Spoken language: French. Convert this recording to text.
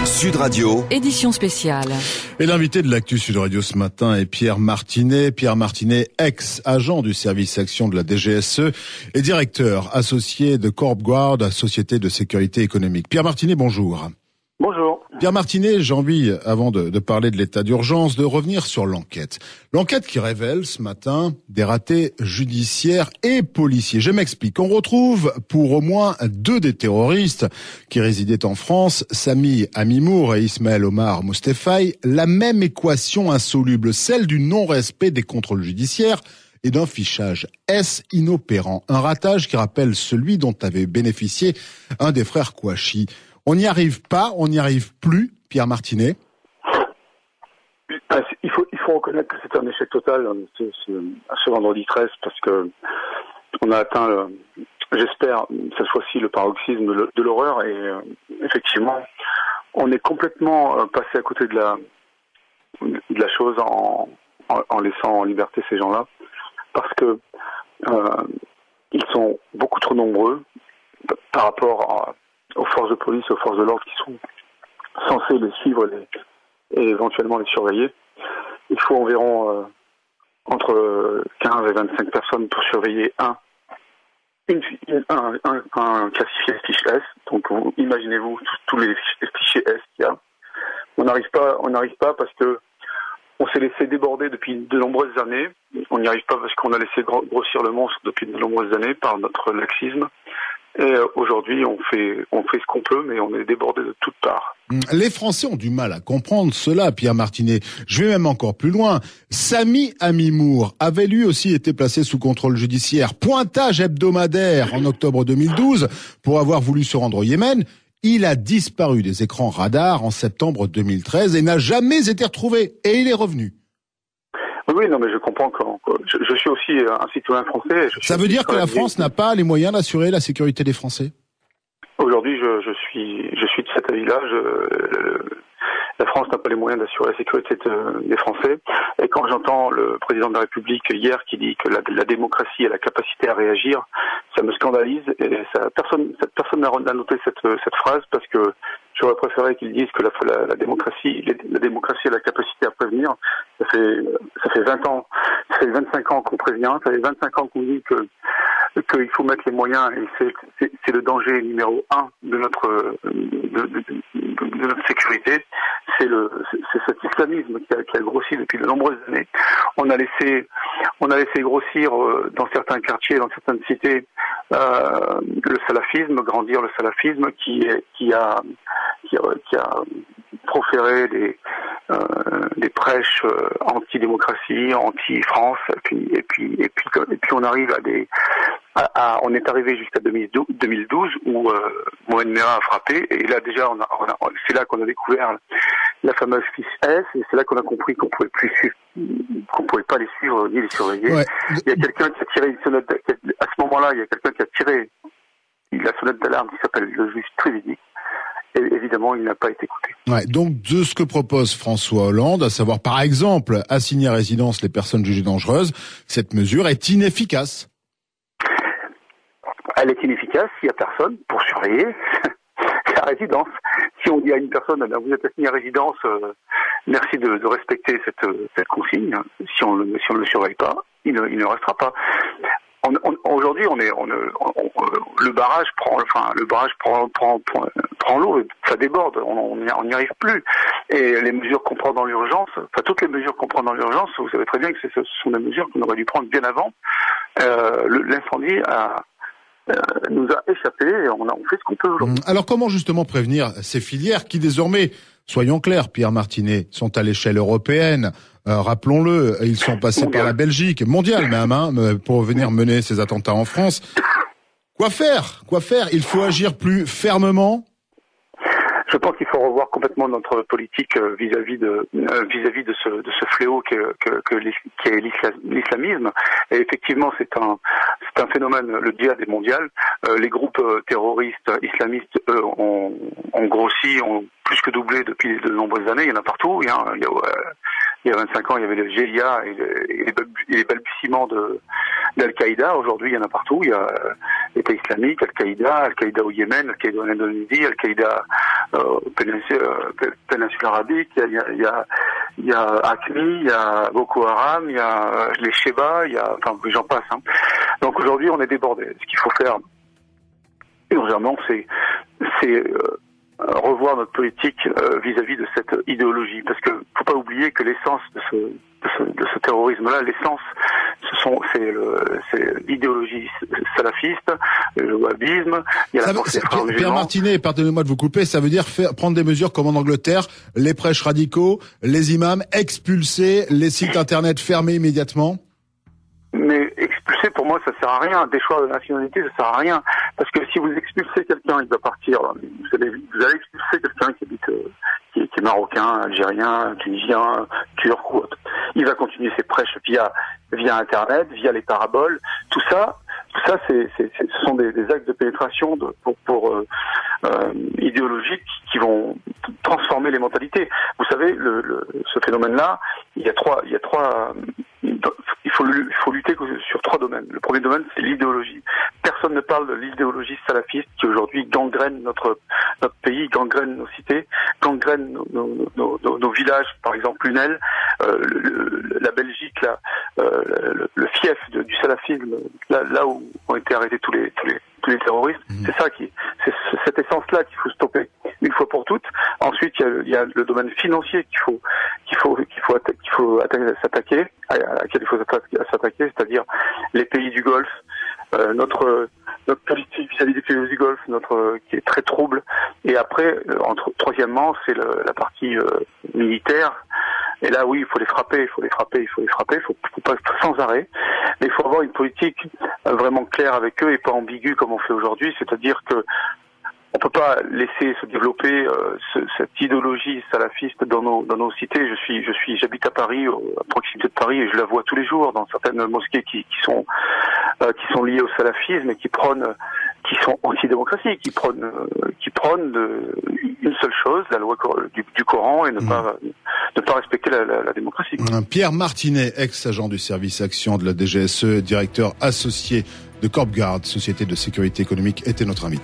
Sud Radio, édition spéciale. Et l'invité de l'actu Sud Radio ce matin est Pierre Martinet. Pierre Martinet, ex-agent du service action de la DGSE et directeur associé de CorpGuard, société de sécurité économique. Pierre Martinet, bonjour. Bonjour. Pierre Martinet, j'ai envie, avant de parler de l'état d'urgence, de revenir sur l'enquête. L'enquête qui révèle ce matin des ratés judiciaires et policiers. Je m'explique. On retrouve pour au moins 2 des terroristes qui résidaient en France, Sami Amimour et Ismaël Omar Moustaphaï, la même équation insoluble, celle du non-respect des contrôles judiciaires et d'un fichage S inopérant. Un ratage qui rappelle celui dont avait bénéficié un des frères Kouachi. On n'y arrive pas, on n'y arrive plus, Pierre Martinet. Il faut reconnaître que c'est un échec total ce vendredi 13 parce que on a atteint, j'espère, cette fois-ci le paroxysme de l'horreur et effectivement, on est complètement passé à côté de la chose en laissant en liberté ces gens-là parce que ils sont beaucoup trop nombreux par rapport aux forces de police et aux forces de l'ordre qui sont censées les suivre et éventuellement les surveiller. Il faut environ entre 15 et 25 personnes pour surveiller un classifié fiche S. Donc imaginez-vous tous les fichiers S qu'il y a. On n'arrive pas parce que on s'est laissé déborder depuis de nombreuses années. On n'y arrive pas parce qu'on a laissé grossir le monstre depuis de nombreuses années par notre laxisme. Et aujourd'hui, on fait ce qu'on peut, mais on est débordé de toutes parts. Les Français ont du mal à comprendre cela, Pierre Martinet. Je vais même encore plus loin. Sami Amimour avait lui aussi été placé sous contrôle judiciaire. Pointage hebdomadaire en octobre 2012 pour avoir voulu se rendre au Yémen. Il a disparu des écrans radars en septembre 2013 et n'a jamais été retrouvé. Et il est revenu. Oui, non, mais je comprends que je suis aussi un citoyen français. Ça veut dire que la France n'a pas les moyens d'assurer la sécurité des Français? Aujourd'hui, je suis de cet avis-là. La France n'a pas les moyens d'assurer la sécurité des Français. Et quand j'entends le président de la République hier qui dit que la démocratie a la capacité à réagir, ça me scandalise. Et personne n'a noté cette phrase parce que j'aurais préféré qu'ils disent que la démocratie a la capacité à prévenir. Ça fait 20 ans, ça fait 25 ans qu'on prévient, ça fait 25 ans qu'on dit qu'il faut mettre les moyens et c'est le danger numéro 1 de notre sécurité. C'est cet islamisme qui a grossi depuis de nombreuses années. On a laissé grossir dans certains quartiers, dans certaines cités, le salafisme, grandir le salafisme qui a proféré des prêches anti-démocratie, anti-France, et puis on arrive on est arrivé jusqu'à 2012 où Mohamed Merah a frappé, et là déjà c'est là qu'on a découvert la fameuse fiche S, et c'est là qu'on a compris qu'on pouvait pas les suivre ni les surveiller. Ouais. Il y a quelqu'un qui a tiré une sonnette, à ce moment-là, il y a quelqu'un qui a tiré la sonnette d'alarme qui s'appelle le juge Trévidic. Et évidemment, il n'a pas été écouté. Ouais, donc, de ce que propose François Hollande, à savoir, par exemple, assigner à résidence les personnes jugées dangereuses, cette mesure est inefficace. Elle est inefficace s'il n'y a personne pour surveiller la résidence. Si on dit à une personne, vous êtes assigné à résidence, merci de respecter cette consigne. Si on le surveille pas, il ne restera pas. Aujourd'hui, le barrage prend l'eau, ça déborde, on n'y arrive plus. Et les mesures qu'on prend dans l'urgence, toutes les mesures qu'on prend dans l'urgence, vous savez très bien que ce sont des mesures qu'on aurait dû prendre bien avant. L'incendie nous a échappé et on fait ce qu'on peut aujourd'hui. Alors comment justement prévenir ces filières qui désormais, soyons clairs, Pierre Martinet, sont à l'échelle européenne, rappelons-le, ils sont passés par la Belgique, mondiale même, pour venir mener ces attentats en France. Quoi faire? Il faut agir plus fermement? Je pense qu'il faut revoir complètement notre politique vis-à-vis de ce fléau qui est l'islamisme. Et effectivement, c'est un phénomène, le djihad est mondial. Les groupes terroristes islamistes, eux, ont grossi, ont plus que doublé depuis de nombreuses années. Il y en a partout. Il y a 25 ans, il y avait le GIA et les balbutiements d'Al-Qaïda. Aujourd'hui, il y en a partout. Il y a l'État islamique, Al-Qaïda au Yémen, Al-Qaïda en Indonésie, Al-Qaïda péninsule arabique, il y a AQMI, il y a Boko Haram, il y a les Sheba, enfin j'en passe. Hein. Donc aujourd'hui on est débordé. Ce qu'il faut faire urgemment, c'est revoir notre politique vis-à-vis de cette idéologie, parce que faut pas oublier que l'essence de ce terrorisme-là, l'essence, c'est l'idéologie salafiste, le wahhabisme. Il y a Pierre Martinet, pardonnez-moi de vous couper, ça veut dire prendre des mesures comme en Angleterre, les prêches radicaux, les imams, expulser, les sites internet fermés immédiatement. Mais expulser, pour moi, ça sert à rien. Des choix de nationalité, ça sert à rien. Parce que si vous expulsez quelqu'un, il va partir. Vous allez expulser quelqu'un qui est marocain, algérien, tunisien, turc ou autre. Il va continuer ses prêches via Internet, via les paraboles. Tout ça, ce sont des actes de pénétration idéologiques qui vont transformer les mentalités. Vous savez, ce phénomène-là, il faut lutter sur 3 domaines. Le premier domaine, c'est l'idéologie. Personne ne parle de l'idéologie salafiste qui aujourd'hui gangrène notre pays, gangrène nos cités, gangrène nos villages, par exemple Lunel, la Belgique, le fief du salafisme, là où ont été arrêtés tous les terroristes. C'est cette essence-là qu'il faut stopper une fois pour toutes. Ensuite, il y a le domaine financier à laquelle il faut s'attaquer, c'est-à-dire les pays du Golfe, notre politique vis-à-vis des pays du Golfe, qui est très trouble. Et après, troisièmement, c'est la partie militaire. Et là, oui, il faut les frapper, il faut pas sans arrêt. Mais il faut avoir une politique vraiment claire avec eux et pas ambiguë comme on fait aujourd'hui. C'est-à-dire que on peut pas laisser se développer cette idéologie salafiste dans nos cités. J'habite à Paris, à proximité de Paris, et je la vois tous les jours dans certaines mosquées qui sont liées au salafisme et qui sont anti-démocratie, qui prônent une seule chose, la loi du Coran, et ne pas respecter la démocratie. Pierre Martinet, ex-agent du service action de la DGSE, directeur associé de Corpgard, société de sécurité économique, était notre invité.